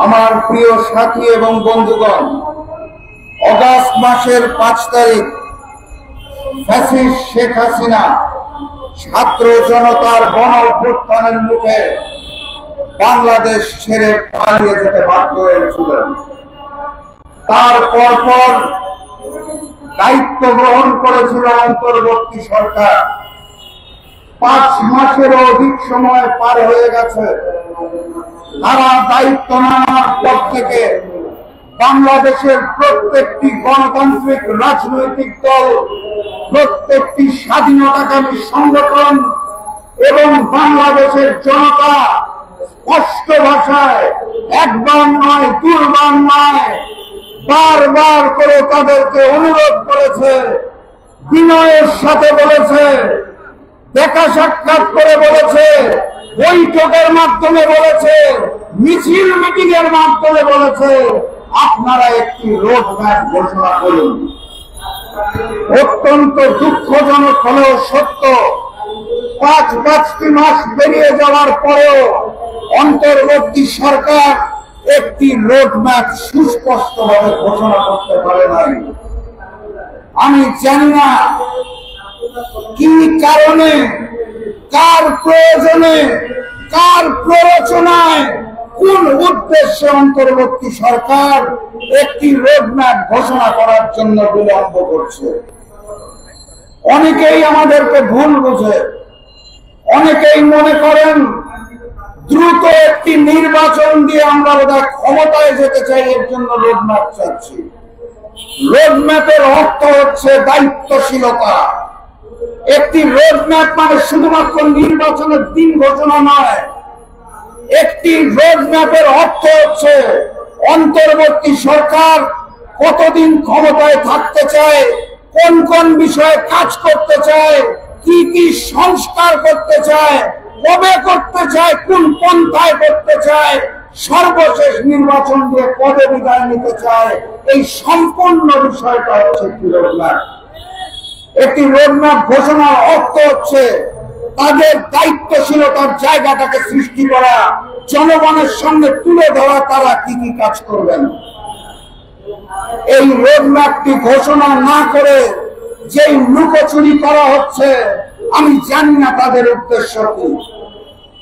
আমার প্রিয় সাথী এবং বন্ধুগণ, অগাস্ট মাসের ৫ তারিখ ফ্যাসিস্ট শেখ হাসিনা ছাত্র জনতার গণ অভ্যুত্থানের মুখে বাংলাদেশ ছেড়ে পালিয়ে যেতে বাধ্য হয়েছিলেন। তার পরপর দায়িত্ব গ্রহণ করেছিল অন্তর্বর্তী সরকার। ৫ মাসেরও অধিক সময় পার হয়ে গেছে। তারা দায়িত্ব নেওয়ার পর থেকে বাংলাদেশের প্রত্যেকটি গণতান্ত্রিক রাজনৈতিক দল, প্রত্যেকটি স্বাধীনতাকামী সংগঠন এবং বাংলাদেশের জনতা স্পষ্ট ভাষায় একবার নয়, দুর্বার নয়, বারবার করে তাদেরকে অনুরোধ করেছে, বিনয়ের সাথে বলেছে, দেখা সাক্ষাৎ করে বলেছে, বৈঠকের মাধ্যমে বলেছে, মিছিল মিটিং এর মাধ্যমে বলেছে, আপনারা একটি রোড ম্যাপ ঘোষণা করুন। অত্যন্ত দুঃখজনক হলেও সত্য, ৫টি মাস পেরিয়ে যাওয়ার পরেও অন্তর্বর্তী সরকার একটি রোড ম্যাপ সুস্পষ্টভাবে ঘোষণা করতে পারে নাই। আমি জানি না কি কারণে, কার প্রয়োজনে, কার প্ররোচনায়, কোন উদ্দেশ্যে অন্তর্বর্তী সরকার একটি রোডম্যাপ ঘোষণা করার জন্য বিলম্ব করছে। অনেকেই আমাদেরকে ভুল বোঝে, অনেকেই মনে করেন দ্রুত একটি নির্বাচন দিয়ে আমরা বোধহয় ক্ষমতায় যেতে চাই, এর জন্য রোডম্যাপ চাচ্ছি। রোডম্যাপের অর্থ হচ্ছে দায়িত্বশীলতা। একটি রোডম্যাপ মানে শুধুমাত্র নির্বাচনের দিন ঘোষণা নয়। একটি রোডম্যাপের অর্থ হচ্ছে অন্তর্বর্তী সরকার কতদিন ক্ষমতায় থাকতে চায়, কোন কোন বিষয়ে কাজ করতে চায়, কি কি সংস্কার করতে চায়, কবে করতে চায়, কোন পন্থায় করতে চায়, সর্বশেষ নির্বাচন দিয়ে কবে বিদায় নিতে চায়, এই সম্পূর্ণ বিষয়টা হচ্ছে একটি রোডম্যাপ। একটি রোডম্যাপ ঘোষণার অর্থ হচ্ছে তাদের দায়িত্বশীলতার জায়গাটাকে সৃষ্টি করা, জনগণের সঙ্গে তুলে ধরা তারা কি কি কাজ করবেন। এই রোডম্যাপটি ঘোষণা না করে যেই লুকোচুরি করা হচ্ছে, আমি জানি না তাদের উদ্দেশ্য কি,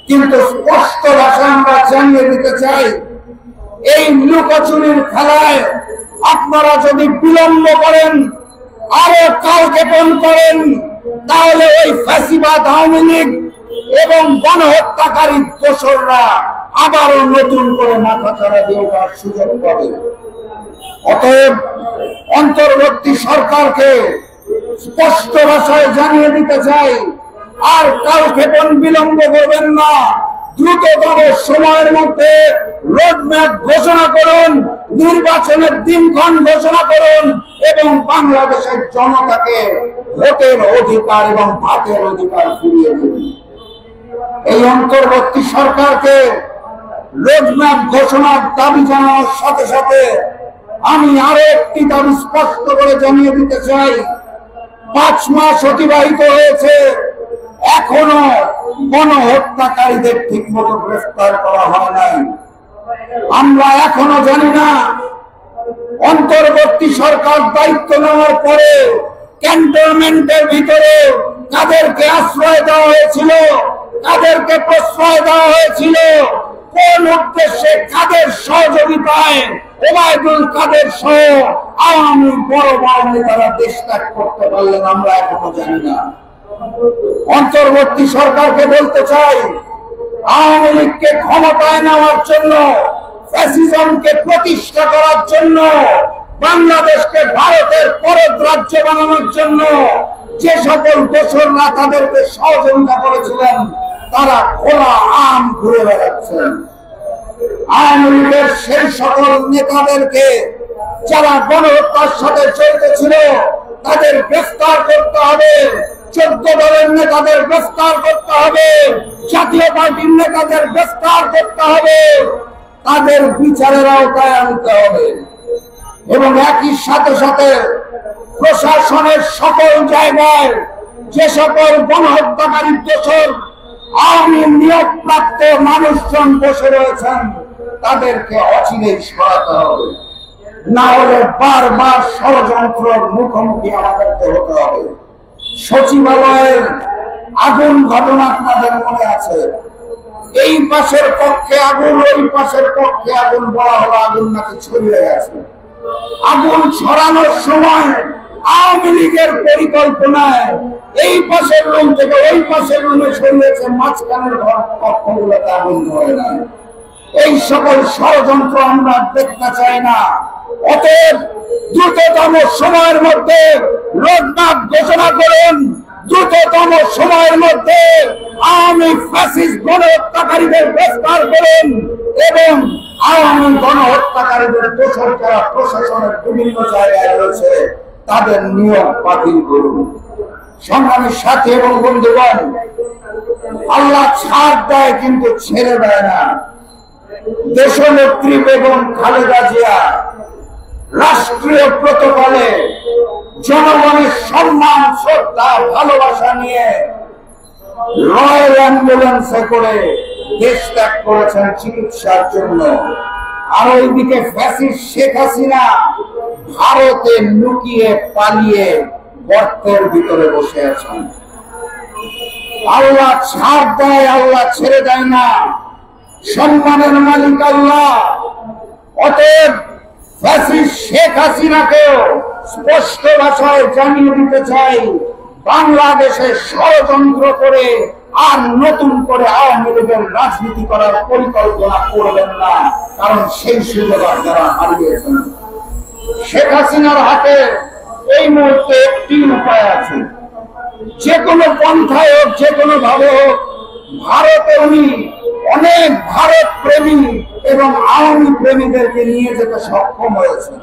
কিন্তু স্পষ্ট ভাষায় আমরা জানিয়ে দিতে চাই, এই লুকোচুরির খেলায় আপনারা যদি বিলম্ব করেন, আরো কালক্ষেপণ করেন, তাহলে ওই ফ্যাসিবাদ আওয়ামী লীগ এবং গণহত্যাকারী দোসররা আবারও নতুন করে মাথাচাড়া দিয়ে ওঠার সুযোগ পাবে। অতএব অন্তর্বর্তী সরকারকে স্পষ্ট ভাষায় জানিয়ে দিতে চাই, আর কালক্ষেপণ বিলম্ব করবেন না। দ্রুততম সময়ের মধ্যে রোডম্যাপ ঘোষণা করুন, নির্বাচনের দিনক্ষণ ঘোষণা করুন এবং বাংলাদেশের জনতাকে ভোটের অধিকার এবং ভাতের অধিকার ফিরিয়ে দিন। এই অন্তর্বর্তী সরকারকে রোডম্যাপ ঘোষণার দাবি জানানোর সাথে সাথে আমি আরো একটি দাবি স্পষ্ট করে জানিয়ে দিতে চাই। ৫ মাস অতিবাহিত হয়েছে, এখনো গণহত্যাকারীদের ঠিক মতো গ্রেফতার করা হয় নাই। আমরা এখনো জানি না অন্তর্বর্তী সরকার দায়িত্ব নেওয়ার পরে ক্যান্টনমেন্টের ভিতরে কাদেরকে আশ্রয় দেওয়া হয়েছিল, কাদেরকে প্রশ্রয় দেওয়া হয়েছিল, কোন উদ্দেশ্যে, কাদের সহযোগিতায় ওবায়দুল কাদের সহ আওয়ামী বড় বড় নেতারা দেশ ত্যাগ করতে পারলেন, আমরা এখনো জানি না। অন্তর্বর্তী সরকারকে বলতে চাই, আওয়ামী লীগকে ক্ষমতায় নেওয়ার জন্য, ফ্যাসিজমকে প্রতিষ্ঠা করার জন্য, বাংলাদেশকে ভারতের পরত রাজ্য বানানোর জন্য যে সকল দোসররা তাদেরকে সহযোগিতা করেছিলেন, তারা খোলা আম ঘুরে বেড়াচ্ছেন। আওয়ামী লীগের সেই সকল নেতাদেরকে যারা গণহত্যার সাথে জড়িত ছিল তাদের গ্রেফতার করতে হবে। 14 দলের নেতাদের গ্রেফতার করতে হবে, জাতীয় পার্টির নেতাদের গ্রেফতার করতে হবে, তাদের বিচারের আওতায় আনতে হবে এবং একই সাথে সাথে প্রশাসনের সকল জায়গায় যে সকল গণহত্যাকারী দোষর আওয়ামী নিয়োগপ্রাপ্ত মানুষ জন বসে রয়েছেন, তাদেরকে অচিরেই সরাতে হবে, না হলে বারবার ষড়যন্ত্রের মুখোমুখি আমাদেরকে হতে হবে। সচিবালয়ের আগুন ঘটনা আপনাদের মনে আছে, এই পাশের পক্ষে আগুন, ওই পাশের পক্ষে আগুন, বলা হলো আগুন নাকি ছড়িয়ে গেছে। আগুন ছড়ানোর সময় আওয়ামী লীগের পরিকল্পনায় এই পাশের রুম থেকে ওই পাশের রুমে ছড়িয়েছে, মাঝখানের ঘর কক্ষগুলোতে আগুন ধরে না। এই সকল ষড়যন্ত্র আমরা দেখতে চাই না। অতএব দ্রুততম সময়ের মধ্যে রোডম্যাপ ঘোষণা করুন, দ্রুততম সময়ের মধ্যে আওয়ামী ফ্যাসিস্ট গণহত্যাকারীদের গ্রেফতার করুন এবং আওয়ামী গণহত্যাকারীদের দোষর যারা প্রশাসনের বিভিন্ন জায়গায় রয়েছে তাদের নিয়োগ বাতিল করুন। সংগ্রামী সাথী এবং বন্ধুগণ, আল্লাহ ছাড় দেয় কিন্তু ছেড়ে দেয় না। দেশনেত্রী বেগম খালেদা জিয়া রাষ্ট্রীয় প্রটোকলে জনগণের সম্মান, শ্রদ্ধা, ভালোবাসা নিয়ে রয়্যাল অ্যাম্বুলেন্সে করে দেশ ত্যাগ করেছেন চিকিৎসার জন্য। আর ওইদিকে ফ্যাসিস্ট শেখ হাসিনা ভারতে লুকিয়ে পালিয়ে গর্তের ভিতরে বসে আছেন। আল্লাহ ছাড় দেয়, আল্লাহ ছেড়ে দেয় না। সম্মানের মালিক আল্লাহ। অতএব ফ্যাসিস্ট শেখ হাসিনাকেও স্পষ্ট ভাষায় জানিয়ে দিতে চাই, বাংলাদেশে ষড়যন্ত্র করে আর নতুন করে আওয়ামী লীগের রাজনীতি করার পরিকল্পনা করবেন না, কারণ সেই সুযোগ আপনারা হারিয়েছেন। শেখ হাসিনার হাতে এই মুহূর্তে একটি উপায় আছে, যে কোনো পন্থায় হোক, যে কোনো ভাবে হোক, ভারতে উনি অনেক ভারত প্রেমী এবং আওয়ামী প্রেমীদেরকে নিয়ে যেতে সক্ষম হয়েছেন।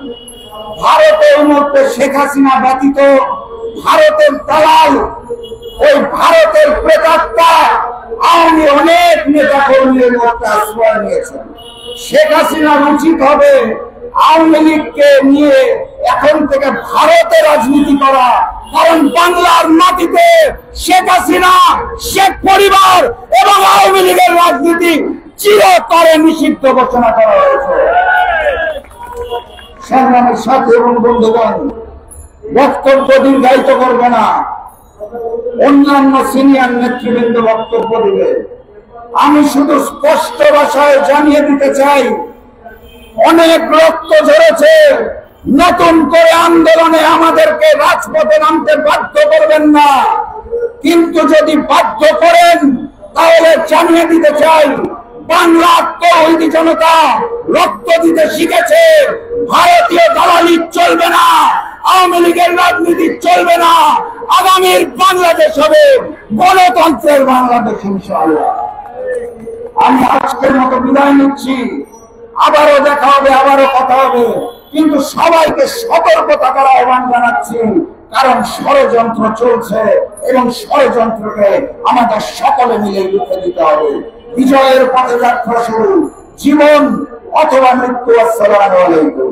ভারতে এই মুহূর্তে শেখ হাসিনা ব্যতীত ভারতের দালাল, ওই ভারতের প্রেতাত্মা আওয়ামী অনেক নেতা কর্মীর মধ্যে আশ্রয় নিয়েছেন। শেখ হাসিনার উচিত হবে আওয়ামী লীগকে নিয়ে এখন থেকে ভারতে রাজনীতি করা, কারণ বাংলার মাটিতে শেখ হাসিনা, শেখ পরিবার এবং আওয়ামী লীগের রাজনীতি চিরতরে নিষিদ্ধ ঘোষণা করা হয়েছে। সংগ্রামের সাথে এবং বন্ধুগণ, বক্তব্য দীর্ঘায়িত করবে না, অন্যান্য সিনিয়র নেতৃবৃন্দ বক্তব্য দিবে। আমি শুধু স্পষ্ট ভাষায় জানিয়ে দিতে চাই, অনেক রক্ত ঝরেছে, নতুন করে আন্দোলনে আমাদেরকে রাজপথে নামতে বাধ্য করবেন না। কিন্তু যদি বাধ্য করেন তাহলে জানিয়ে দিতে চাই, বাংলার তৌহিদি জনতা রক্ত দিতে শিখেছে। ভারতীয় দালালি চলবে না, আওয়ামী লীগের রাজনীতি চলবে না। আগামীর বাংলাদেশ হবে গণতন্ত্রের বাংলাদেশ ইনশাআল্লাহ। আমি আজকের মতো বিদায় নিচ্ছি, আবারও দেখা হবে, আবারও কথা হবে, কিন্তু সবাইকে সতর্ক থাকার আহ্বান জানাচ্ছি, কারণ ষড়যন্ত্র চলছে এবং ষড়যন্ত্রকে আমাদের সকলে মিলে রুখে দিতে হবে। বিজয়ের পথে যাত্রা শুরু, জীবন অথবা মৃত্যু। আসসালামু আলাইকুম।